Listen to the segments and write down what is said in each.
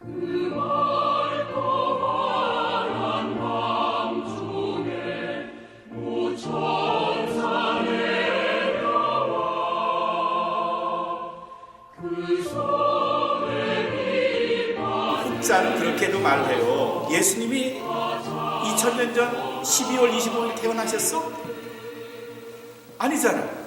흑자는 그렇게도 말해요. 예수님이 2000년 전 12월 25일 태어나셨어? 아니잖아.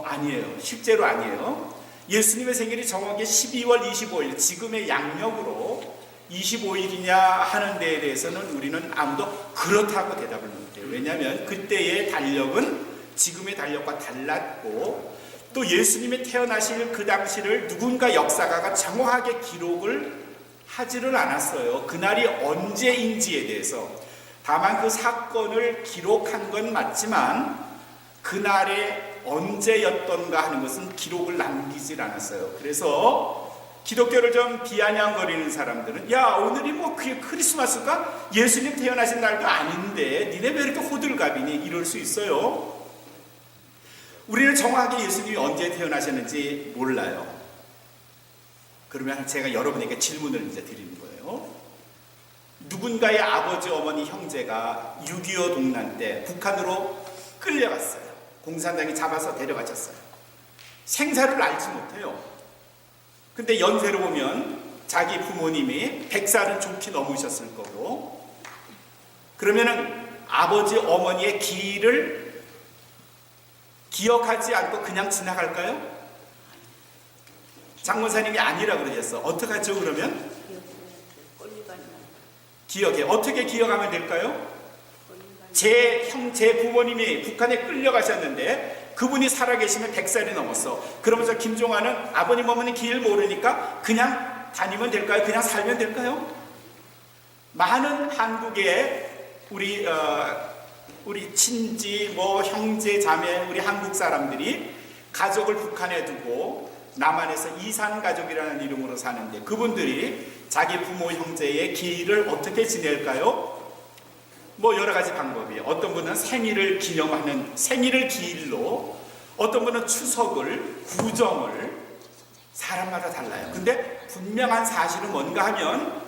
아니에요. 실제로 아니에요. 예수님의 생일이 정확히 12월 25일, 지금의 양력으로 25일이냐 하는 데에 대해서는 우리는 아무도 그렇다고 대답을 못해요. 왜냐하면 그때의 달력은 지금의 달력과 달랐고, 또 예수님이 태어나실 그 당시를 누군가 역사가가 정확하게 기록을 하지를 않았어요. 그날이 언제인지에 대해서. 다만 그 사건을 기록한 건 맞지만 그날에 언제였던가 하는 것은 기록을 남기질 않았어요. 그래서 기독교를 좀 비아냥거리는 사람들은, 야, 오늘이 뭐 크리스마스가 예수님 태어나신 날도 아닌데 니네 왜 이렇게 호들갑이니? 이럴 수 있어요. 우리는 정확하게 예수님이 언제 태어나셨는지 몰라요. 그러면 제가 여러분에게 질문을 이제 드리는 거예요. 누군가의 아버지, 어머니, 형제가 6.25 동란 때 북한으로 끌려갔어요. 공산당이 잡아서 데려가셨어요. 생사를 알지 못해요. 근데 연세로 보면 자기 부모님이 100살은 좋게 넘으셨을 거고, 그러면은 아버지, 어머니의 길을 기억하지 않고 그냥 지나갈까요? 장모사님이 아니라 그러셨어. 어떡하죠 그러면? 기억해. 어떻게 기억하면 될까요? 제 부모님이 북한에 끌려가셨는데 그분이 살아계시면 100살이 넘었어. 그러면서 김종환은 아버님 어머니 길 모르니까 그냥 다니면 될까요? 그냥 살면 될까요? 많은 한국의 우리 친지, 형제, 자매, 우리 한국 사람들이 가족을 북한에 두고 남한에서 이산가족이라는 이름으로 사는데, 그분들이 자기 부모, 형제의 길을 어떻게 지낼까요? 여러 가지 방법이. 어떤 분은 생일을 기념하는 생일을 기일로, 어떤 분은 추석을, 구정을, 사람마다 달라요. 근데 분명한 사실은 뭔가 하면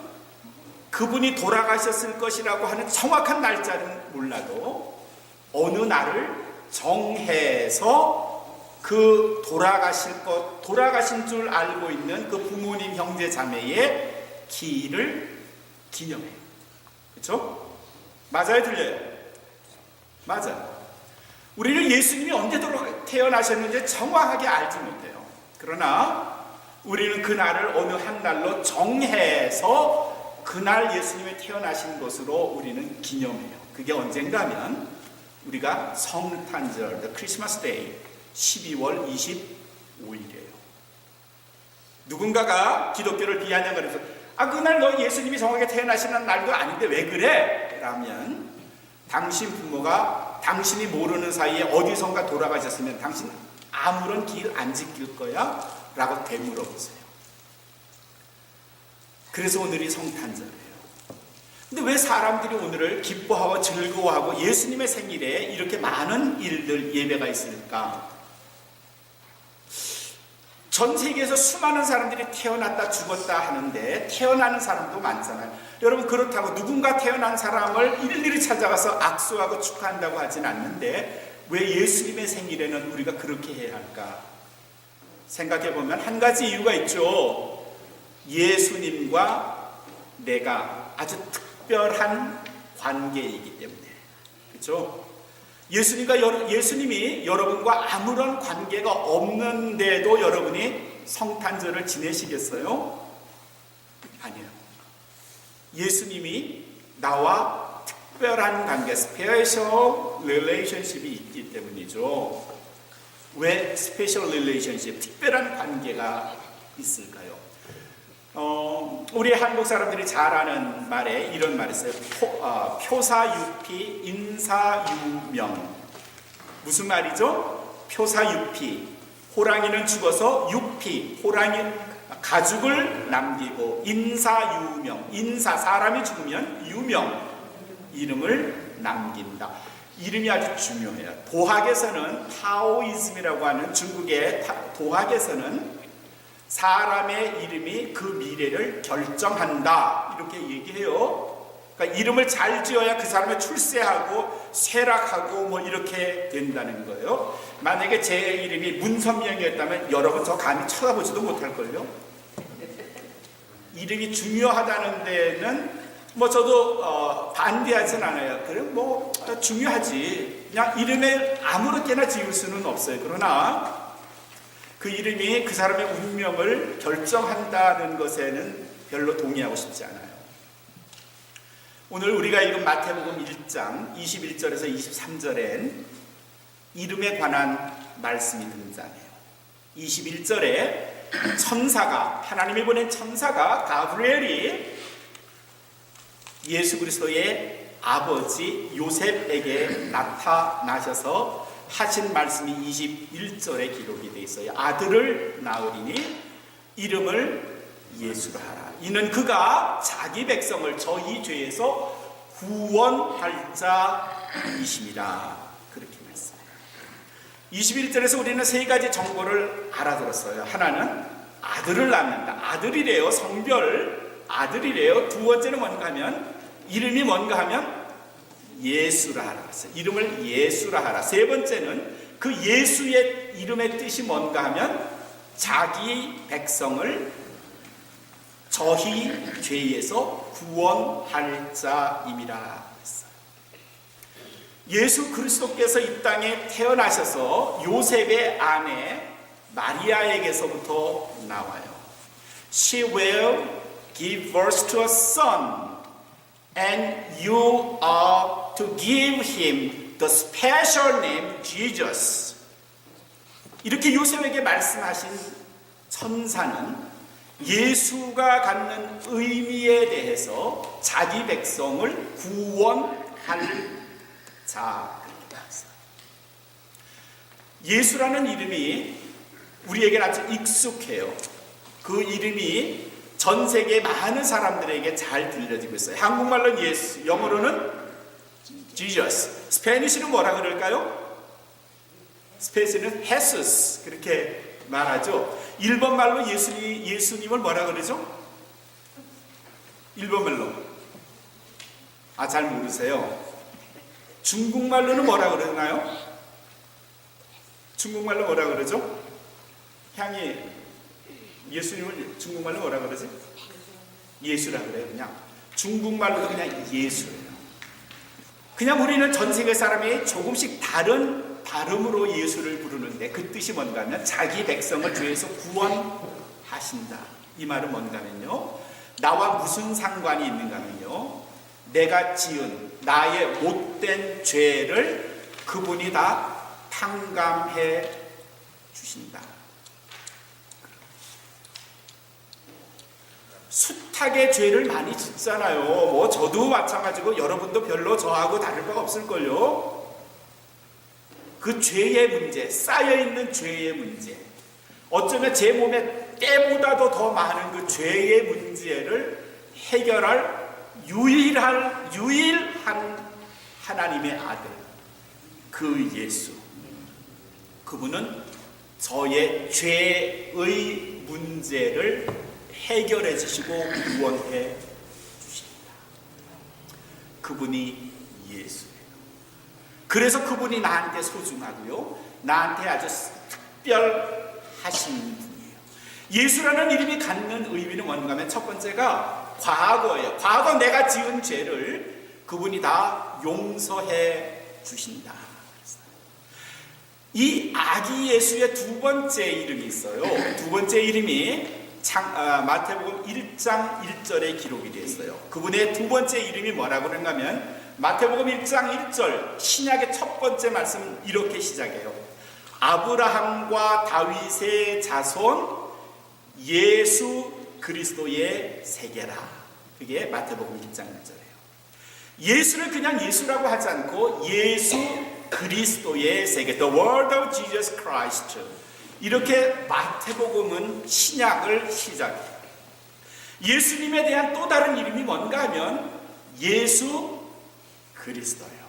그분이 돌아가셨을 것이라고 하는 정확한 날짜는 몰라도 어느 날을 정해서 그 돌아가신 줄 알고 있는 그 부모님, 형제, 자매의 기일을 기념해요. 그렇죠? 맞아요, 틀려요? 맞아요. 우리는 예수님이 언제 태어나셨는지 정확하게 알지 못해요. 그러나 우리는 그날을 어느 한 날로 정해서 그날 예수님이 태어나신 것으로 우리는 기념해요. 그게 언젠가 하면 우리가 성탄절, the Christmas Day, 12월 25일이에요. 누군가가 기독교를 비아냥거려서, 그날 너 예수님이 정확하게 태어나시는 날도 아닌데 왜 그래? 라면 당신 부모가 당신이 모르는 사이에 어디선가 돌아가셨으면 당신 아무런 길 안 지킬 거야? 라고 되물어보세요. 그래서 오늘이 성탄절이에요. 근데 왜 사람들이 오늘을 기뻐하고 즐거워하고 예수님의 생일에 이렇게 많은 일들, 예배가 있을까? 전 세계에서 수많은 사람들이 태어났다 죽었다 하는데 태어나는 사람도 많잖아요. 여러분, 그렇다고 누군가 태어난 사람을 일일이 찾아가서 악수하고 축하한다고 하진 않는데 왜 예수님의 생일에는 우리가 그렇게 해야 할까? 생각해보면 한 가지 이유가 있죠. 예수님과 내가 아주 특별한 관계이기 때문에. 그렇죠? 예수님이 여러분과 아무런 관계가 없는데도 여러분이 성탄절을 지내시겠어요? 아니요. 예수님이 나와 특별한 관계, special relationship이 있기 때문이죠. 왜 special relationship, 특별한 관계가 있을까요? 우리 한국 사람들이 잘 아는 말에 이런 말이 있어요. 표사유피, 인사유명. 무슨 말이죠? 표사유피. 호랑이는 죽어서 유피, 가죽을 남기고, 인사유명. 사람이 죽으면 유명, 이름을 남긴다. 이름이 아주 중요해요. 도학에서는 타오이즘이라고 하는 중국의 도학에서는 사람의 이름이 그 미래를 결정한다. 이렇게 얘기해요. 그러니까 이름을 잘 지어야 그 사람의 출세하고 쇠락하고 뭐 이렇게 된다는 거예요. 만약에 제 이름이 문선명이었다면 여러분 저 감히 쳐다보지도 못할걸요. 이름이 중요하다는 데는 뭐 저도 반대하진 않아요. 그래 뭐 중요하지. 그냥 이름을 아무렇게나 지을 수는 없어요. 그러나 그 이름이 그 사람의 운명을 결정한다는 것에는 별로 동의하고 싶지 않아요. 오늘 우리가 읽은 마태복음 1장 21절에서 23절엔 이름에 관한 말씀이 등장해요. 21절에 천사가, 하나님이 보낸 천사가 가브리엘이 예수 그리스도의 아버지 요셉에게 나타나셔서 하신 말씀이 21절에 기록이 되어 있어요. 아들을 낳으리니 이름을 예수라 하라. 이는 그가 자기 백성을 저희 죄에서 구원할 자이심이라. 그렇게 말씀해요. 21절에서 우리는 세 가지 정보를 알아들었어요. 하나는 아들을 낳는다. 아들이래요. 성별 아들이래요. 두 번째는 뭔가 하면 이름이 뭔가 하면 예수라 하라. 이름을 예수라 하라. 세 번째는 그 예수의 이름의 뜻이 뭔가 하면 자기 백성을 저희 죄에서 구원할 자임이라 했어요. 예수 그리스도께서 이 땅에 태어나셔서 요셉의 아내 마리아에게서부터 나와요. She will give birth to a son, and you are to give him the special name Jesus. 이렇게 요셉에게 말씀하신 천사는 예수가 갖는 의미에 대해서 자기 백성을 구원할 자. 예수라는 이름이 우리에게는 아주 익숙해요. 그 이름이 전 세계 많은 사람들에게 잘 들려지고 있어요. 한국말로는 예수, 영어로는 Jesus, 스페니쉬는 뭐라 그럴까요? 스페니쉬는 헤수스 그렇게 말하죠. 일본말로 예수님을 뭐라 그러죠? 일본말로 잘 모르세요. 중국말로는 뭐라 그러나요? 중국말로 뭐라 그러죠? 향이 예수님을 중국말로 뭐라 그러지? 예수라 그래요. 그냥 중국말로도 그냥 예수예요. 그냥 우리는 전 세계 사람이 조금씩 다른 발음으로 예수를 부르는데 그 뜻이 뭔가 하면 자기 백성을 죄에서 구원하신다. 이 말은 뭔가 하면요, 나와 무슨 상관이 있는가 하면요, 내가 지은 나의 못된 죄를 그분이 다 탕감해 주신다. 숱하게 죄를 많이 짓잖아요. 뭐 저도 마찬가지고 여러분도 별로 저하고 다를 바가 없을걸요. 그 죄의 문제, 쌓여있는 죄의 문제, 어쩌면 제 몸에 때보다도 더 많은 그 죄의 문제를 해결할 유일한 하나님의 아들, 그 예수. 그분은 저의 죄의 문제를 해결해 주시고 구원해 주십니다. 그분이 예수예요. 그래서 그분이 나한테 소중하고요, 나한테 아주 특별하신 분이에요. 예수라는 이름이 갖는 의미는 뭔가 하면 첫 번째가 과거예요. 과거 내가 지은 죄를 그분이 다 용서해 주신다. 이 아기 예수의 두 번째 이름이 있어요. 두 번째 이름이 마태복음 1장 1절에 기록이 되어 있어요. 그분의 두 번째 이름이 뭐라고 그런가 하면 마태복음 1장 1절 신약의 첫 번째 말씀은 이렇게 시작해요. 아브라함과 다윗의 자손 예수 그리스도의 세계라. 그게 마태복음 1장 1절이에요. 예수를 그냥 예수라고 하지 않고 예수 그리스도의 세계, The Word of Jesus Christ. 이렇게 마태복음은 신약을 시작해요. 예수님에 대한 또 다른 이름이 뭔가 하면 예수 그리스도예요.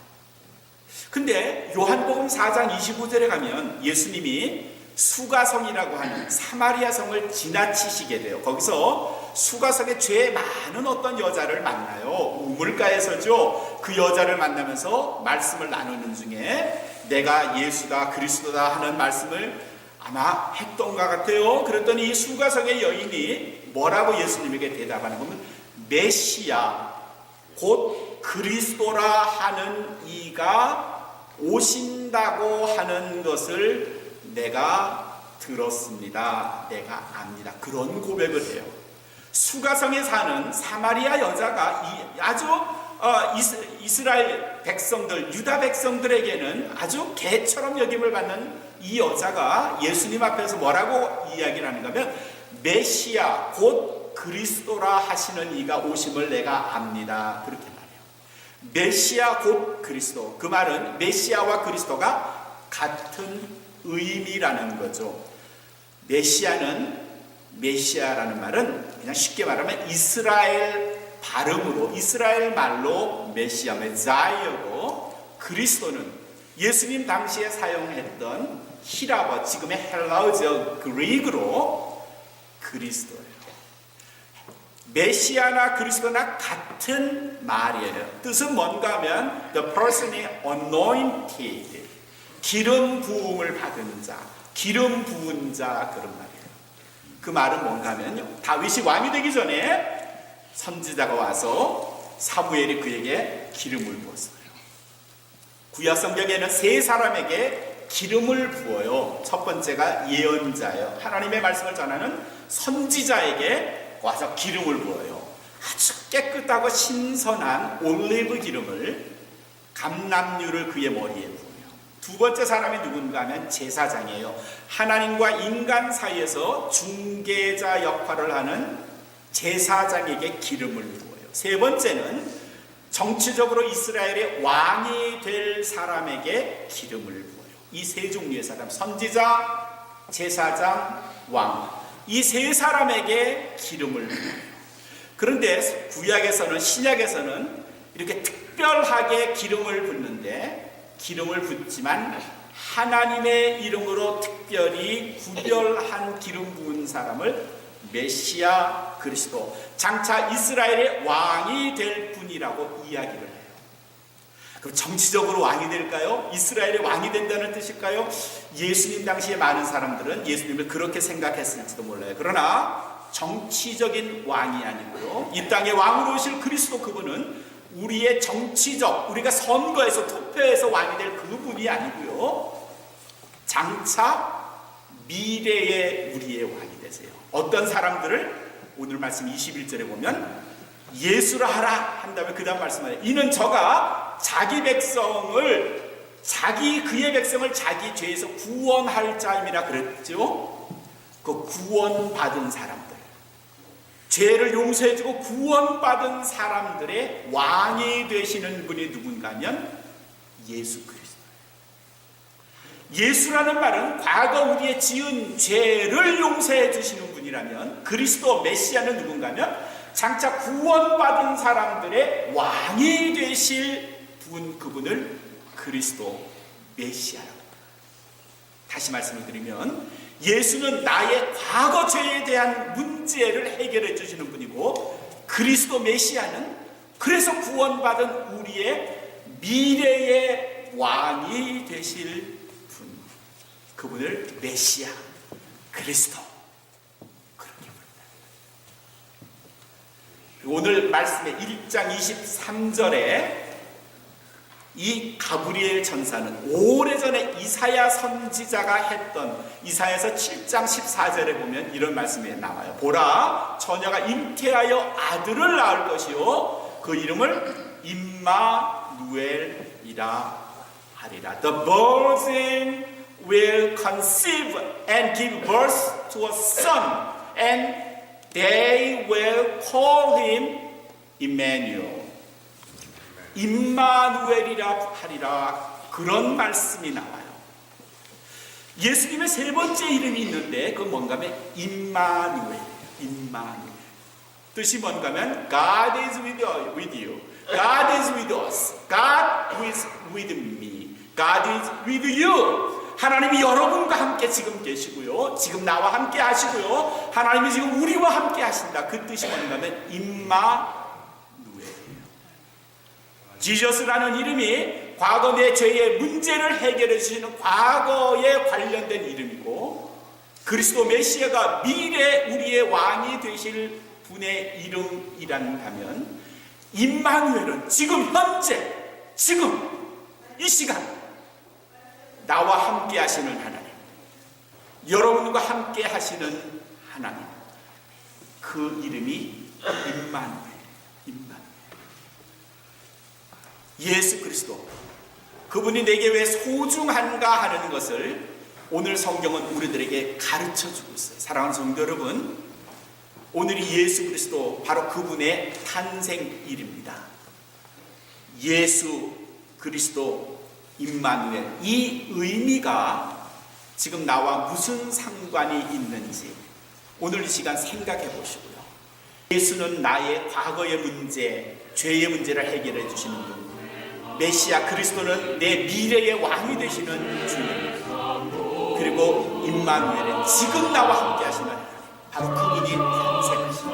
근데 요한복음 4장 25절에 가면 예수님이 수가성이라고 하는 사마리아 성을 지나치시게 돼요. 거기서 수가성에 죄 많은 어떤 여자를 만나요. 우물가에서죠. 그 여자를 만나면서 말씀을 나누는 중에 내가 예수다 그리스도다 하는 말씀을 아마 했던 것 같아요. 그랬더니 이 수가성의 여인이 뭐라고 예수님에게 대답하는 거면 메시아 곧 그리스도라 하는 이가 오신다고 하는 것을 내가 들었습니다. 내가 압니다. 그런 고백을 해요. 수가성에 사는 사마리아 여자가 아주 이스라엘 백성들, 유다 백성들에게는 아주 개처럼 여김을 받는 이 여자가 예수님 앞에서 뭐라고 이야기를 하는가 하면 메시아 곧 그리스도라 하시는 이가 오심을 내가 압니다. 그렇게 말해요. 메시아 곧 그리스도. 그 말은 메시아와 그리스도가 같은 의미라는 거죠. 메시아라는 말은 그냥 쉽게 말하면 이스라엘 발음으로 이스라엘 말로 메시아, 메자이어고 그리스도는 예수님 당시에 사용했던 히라버, 지금의 헬라어죠. 그리그로 그리스도예요. 메시아나 그리스도나 같은 말이에요. 뜻은 뭔가 하면 the person is anointed, 기름 부음을 받은 자, 기름 부은 자 그런 말이에요. 그 말은 뭔가 하면요, 다윗이 왕이 되기 전에 선지자가 와서 사무엘이 그에게 기름을 부었어요. 구약 성경에는 세 사람에게 기름을 부어요. 첫 번째가 예언자예요. 하나님의 말씀을 전하는 선지자에게 와서 기름을 부어요. 아주 깨끗하고 신선한 올리브 기름을 감람유를 그의 머리에 부어요. 두 번째 사람이 누군가 하면 제사장이에요. 하나님과 인간 사이에서 중개자 역할을 하는 제사장에게 기름을 부어요. 세 번째는 정치적으로 이스라엘의 왕이 될 사람에게 기름을 부어요. 이 세 종류의 사람, 선지자, 제사장, 왕, 이 세 사람에게 기름을 부어요. 그런데 구약에서는, 신약에서는 이렇게 특별하게 기름을 붓는데, 기름을 붓지만 하나님의 이름으로 특별히 구별한 기름 부은 사람을 메시아 그리스도, 장차 이스라엘의 왕이 될 분이라고 이야기를 해요. 그럼 정치적으로 왕이 될까요? 이스라엘의 왕이 된다는 뜻일까요? 예수님 당시에 많은 사람들은 예수님을 그렇게 생각했을지도 몰라요. 그러나 정치적인 왕이 아니고요, 이 땅의 왕으로 오실 그리스도, 그분은 우리의 정치적, 우리가 선거에서 투표해서 왕이 될 그분이 아니고요, 장차 미래의 우리의 왕이 되세요. 어떤 사람들을 오늘 말씀 21절에 보면 예수라 하라 한 다음에 그 다음 말씀하세요. 이는 저가 자기 백성을, 그의 백성을 자기 죄에서 구원할 자임이라 그랬죠. 그 구원받은 사람들, 죄를 용서해주고 구원받은 사람들의 왕이 되시는 분이 누군가 하면 예수 그리스도. 예수라는 말은 과거 우리의 지은 죄를 용서해 주시는 분이라면, 그리스도 메시아는 누군가 하면 장차 구원받은 사람들의 왕이 되실 분, 그분을 그리스도 메시아라고 합니다. 다시 말씀을 드리면 예수는 나의 과거 죄에 대한 문제를 해결해 주시는 분이고, 그리스도 메시아는 그래서 구원받은 우리의 미래의 왕이 되실 분, 그분을 메시아, 그리스도 그렇게 부른다. 오늘 말씀의 1장 23절에 이 가브리엘 천사는 오래전에 이사야 선지자가 했던, 이사야서 7장 14절에 보면 이런 말씀이 나와요. 보라, 처녀가 잉태하여 아들을 낳을 것이요 그 이름을 임마누엘이라 하리라. The virgin will conceive and give birth to a son, and they will call him Emmanuel. 임마누엘이라 하리라, 그런 말씀이 나와요. 예수님의 세 번째 이름이 있는데 그건 뭔가 하면 임마누엘. 뜻이 뭔가 하면 God is with you, God is with us, God is with me, God is with you. 하나님이 여러분과 함께 지금 계시고요, 지금 나와 함께 하시고요, 하나님이 지금 우리와 함께 하신다. 그 뜻이 뭔가면 임마누엘이에요. 지저스라는 이름이 과거 내 죄의 문제를 해결해 주시는 과거에 관련된 이름이고, 그리스도 메시아가 미래 우리의 왕이 되실 분의 이름이란다면, 임마누엘은 지금 현재, 지금 이 시간 나와 함께 하시는 하나님, 여러분과 함께 하시는 하나님, 그 이름이 임마누엘. 예수 그리스도, 그분이 내게 왜 소중한가 하는 것을 오늘 성경은 우리들에게 가르쳐주고 있어요. 사랑하는 성도 여러분, 오늘이 예수 그리스도 바로 그분의 탄생일입니다. 예수 그리스도 임마누엘, 이 의미가 지금 나와 무슨 상관이 있는지 오늘 이 시간 생각해 보시고요. 예수는 나의 과거의 문제, 죄의 문제를 해결해 주시는 분, 메시아 그리스도는 내 미래의 왕이 되시는 주님, 그리고 임마누엘은 지금 나와 함께 하시는 하나님, 바로 그분이 탄생하신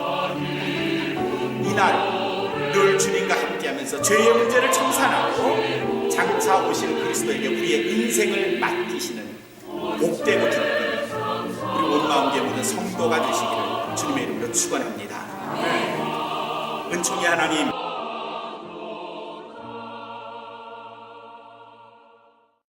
이날 늘 주님과 함께하면서 죄의 문제를 청산하고 장차 오실 그리스도에게 우리의 인생을 맡기시는 복되고 기쁜 우리 온 마음 모든 성도가 되시기를 주님의 이름으로 축원합니다. 은총의 하나님,